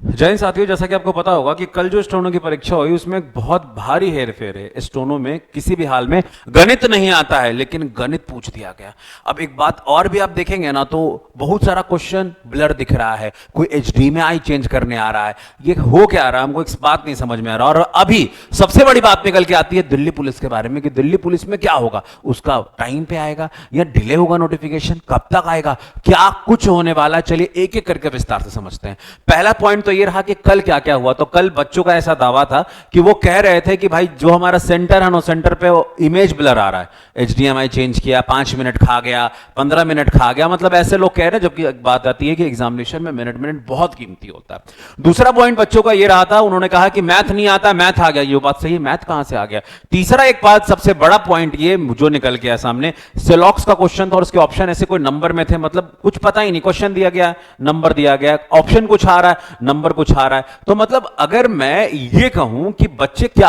जय हिंद साथियों, जैसा कि आपको पता होगा कि कल जो स्टोनो की परीक्षा हुई उसमें एक बहुत भारी हेरफेर है। स्टोनो में किसी भी हाल में गणित नहीं आता है, लेकिन गणित पूछ दिया गया। अब एक बात और भी आप देखेंगे ना तो बहुत सारा क्वेश्चन ब्लर दिख रहा है, कोई HDMI चेंज करने आ रहा है, ये हो क्या रहा है हमको इस बात नहीं समझ में आ रहा। और अभी सबसे बड़ी बात निकल के आती है दिल्ली पुलिस के बारे में कि दिल्ली पुलिस में क्या होगा, उसका टाइम पे आएगा या डिले होगा, नोटिफिकेशन कब तक आएगा, क्या कुछ होने वाला। चलिए एक एक करके विस्तार से समझते हैं। पहला पॉइंट तो ये रहा कि कल क्या क्या हुआ। तो कल बच्चों का ऐसा दावा था कि वो कह रहे थे कि भाई जो हमारा सेंटर है ना, सेंटर पे इमेज ब्लर आ रहा है, HDMI चेंज किया, 5 मिनट खा गया, 15 मिनट खा गया, मतलब ऐसे लोग कह रहे हैं। जबकि बात आती है कि एग्जामिनेशन में मिनट मिनट बहुत कीमती होता है। दूसरा पॉइंट बच्चों का ये रहा था, उन्होंने कहा कि मैथ नहीं आता, मैथ आ गया। ये बात सही है, मैथ कहां से आ गया। तीसरा एक बात सबसे बड़ा पॉइंट ये जो निकल के आया सामने, सेलॉक्स का क्वेश्चन था और उसके ऑप्शन ऐसे कोई नंबर में थे, मतलब कुछ पता ही नहीं, क्वेश्चन दिया गया, नंबर दिया गया, ऑप्शन कुछ आ रहा है, नंबर कुछ आ रहा है। तो मतलब अगर मैं ये कहूं कि बच्चे क्या,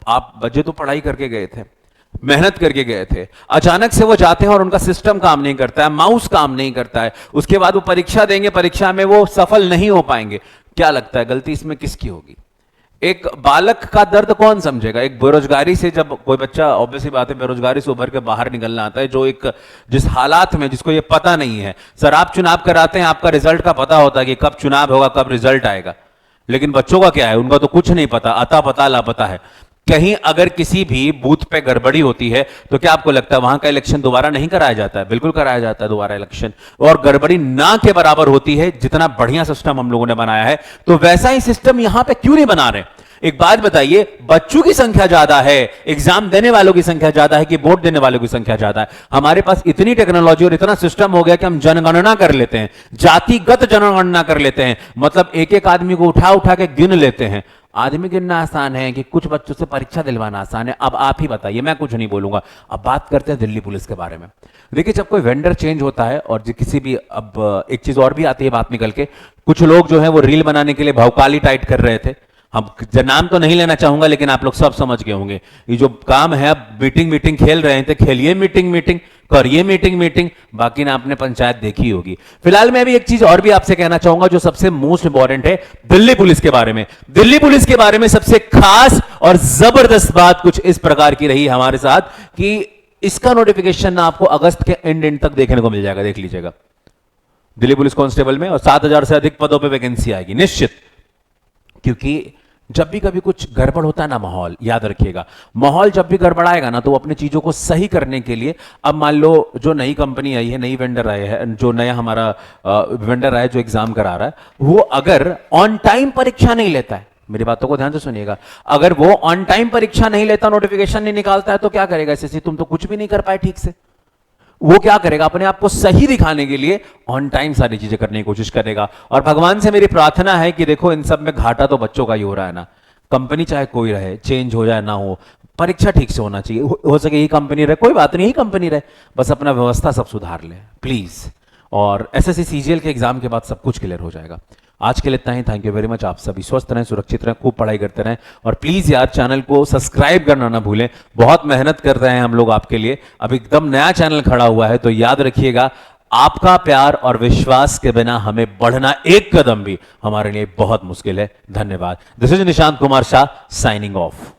आप बच्चे तो पढ़ाई करके गए थे, मेहनत करके गए थे, अचानक से वो जाते हैं और उनका सिस्टम काम नहीं करता है, माउस काम नहीं करता है, उसके बाद वो परीक्षा देंगे, परीक्षा में वो सफल नहीं हो पाएंगे। क्या लगता है गलती इसमें किसकी होगी? एक बालक का दर्द कौन समझेगा? एक बेरोजगारी से, जब कोई बच्चा, ऑब्वियसली बात है, बेरोजगारी से उभर के बाहर निकलना आता है, जो एक जिस हालात में, जिसको ये पता नहीं है। सर आप चुनाव कराते हैं, आपका रिजल्ट का पता होता है कि कब चुनाव होगा, कब रिजल्ट आएगा, लेकिन बच्चों का क्या है, उनका तो कुछ नहीं पता, अता पता लापता है। कहीं अगर किसी भी बूथ पे गड़बड़ी होती है तो क्या आपको लगता है वहां का इलेक्शन दोबारा नहीं कराया जाता है? बिल्कुल कराया जाता है दोबारा इलेक्शन, और गड़बड़ी ना के बराबर होती है। जितना बढ़िया सिस्टम हम लोगों ने बनाया है, तो वैसा ही सिस्टम यहां पे क्यों नहीं बना रहे? एक बात बताइए, बच्चों की संख्या ज्यादा है, एग्जाम देने वालों की संख्या ज्यादा है कि वोट देने वालों की संख्या ज्यादा है? हमारे पास इतनी टेक्नोलॉजी और इतना सिस्टम हो गया कि हम जनगणना कर लेते हैं, जातिगत जनगणना कर लेते हैं, मतलब एक एक आदमी को उठा उठा के गिन लेते हैं। आदमी गिनना आसान है कि कुछ बच्चों से परीक्षा दिलवाना आसान है? अब आप ही बताइए, मैं कुछ नहीं बोलूंगा। अब बात करते हैं दिल्ली पुलिस के बारे में। देखिए, जब कोई वेंडर चेंज होता है और किसी भी, अब एक चीज और भी आती है बात निकल के, कुछ लोग जो है वो रील बनाने के लिए भौकाली टाइट कर रहे थे। हम नाम तो नहीं लेना चाहूंगा, लेकिन आप लोग सब समझ गए होंगे। ये जो काम है, अब मीटिंग खेल रहे थे, खेलिए मीटिंग करिए मीटिंग, बाकी ना आपने पंचायत देखी होगी। फिलहाल मैं भी एक चीज और भी आपसे कहना चाहूंगा जो सबसे मोस्ट इंपॉर्टेंट है दिल्ली पुलिस के बारे में। दिल्ली पुलिस के बारे में सबसे खास और जबरदस्त बात कुछ इस प्रकार की रही हमारे साथ कि इसका नोटिफिकेशन ना आपको अगस्त के एंड तक देखने को मिल जाएगा, देख लीजिएगा। दिल्ली पुलिस कांस्टेबल में और 7,000 से अधिक पदों पर वैकेंसी आएगी निश्चित। क्योंकि जब भी कभी कुछ गड़बड़ होता है ना, माहौल, याद रखिएगा, माहौल जब भी गड़बड़ाएगा ना तो वो अपनी चीजों को सही करने के लिए, अब मान लो जो नई कंपनी आई है, नई वेंडर आए है, जो नया हमारा वेंडर आया जो एग्जाम करा रहा है, वो अगर ऑन टाइम परीक्षा नहीं लेता है, मेरी बातों को ध्यान से सुनिएगा, अगर वो ऑन टाइम परीक्षा नहीं लेता, नोटिफिकेशन नहीं निकालता है, तो क्या करेगा एसएससी? तुम तो कुछ भी नहीं कर पाए ठीक से। वो क्या करेगा? अपने आप को सही दिखाने के लिए ऑन टाइम सारी चीजें करने की कोशिश करेगा। और भगवान से मेरी प्रार्थना है कि देखो, इन सब में घाटा तो बच्चों का ही हो रहा है ना। कंपनी चाहे कोई रहे, चेंज हो जाए ना हो, परीक्षा ठीक से होना चाहिए। हो सके यही कंपनी रहे, कोई बात नहीं, यही कंपनी रहे, बस अपना व्यवस्था सब सुधार ले प्लीज। और एसएससी सीजीएल के एग्जाम के बाद सब कुछ क्लियर हो जाएगा। आज के लिए इतना ही। Thank you very much. आप सभी स्वस्थ रहें, सुरक्षित रहें, खूब पढ़ाई करते रहें, और प्लीज यार चैनल को सब्सक्राइब करना ना भूलें। बहुत मेहनत कर रहे हैं हम लोग आपके लिए। अब एकदम नया चैनल खड़ा हुआ है, तो याद रखिएगा, आपका प्यार और विश्वास के बिना हमें बढ़ना एक कदम भी हमारे लिए बहुत मुश्किल है। धन्यवाद। This is Nishant Kumar Shah signing off.